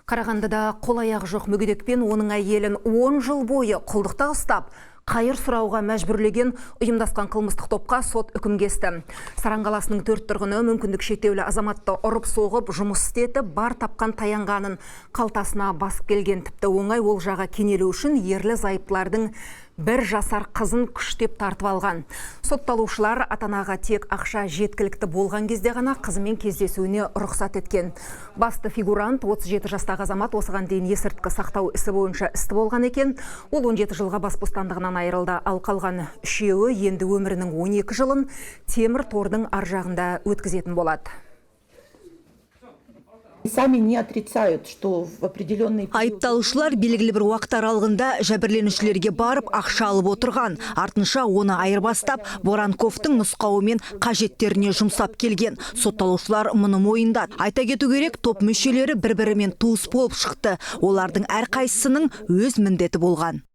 Қарағандыда қол-аяғы жоқ мүгедекпен оның әйелін 10 жыл бойы құлдықта ұстап, қайыр сұрауға мәжбүрлеген ұйымдасқан қылмыстық топқа сот үкім кесті. Саран қаласының 4 тұрғыны мүмкіндік шектеулі азаматты ұрып соғып, жұмыс істетіп, бар тапқан таянғанын қалтасына басып келген. Тіпті оңай олжаға кенелу үшін ерлі зайыптылардың 1 жасар қызын күштеп тартып алған. Сотталушылар ата-анаға тек ақша жеткілікті болған кезде ғана қызымен кездесуіне рұқсат еткен. Басты фигурант 37 жастағы азамат осыған дейін есірткі сақтау ісі бойынша істі болған екен. Ол 17 жылға бас бостандығынан айырылды. Ал қалған 3-еуі енді өмірінің 12 жылын темір тордың ар жағында өткізетін болады. Сами не отрицают, что в определенный период... Айыпталушылар белгілі бір уақыт аралығында жәбірленушілерге барып ақша алып отырған. Артынша оны айырбастап, Воронковтың нұсқауымен қажеттеріне жұмсап келген. Сотталушылар мұны мойындады. Айта кету керек, топ мүшелері бір-бірімен туыс болып шықты. Олардың әрқайсысының өз міндеті болған.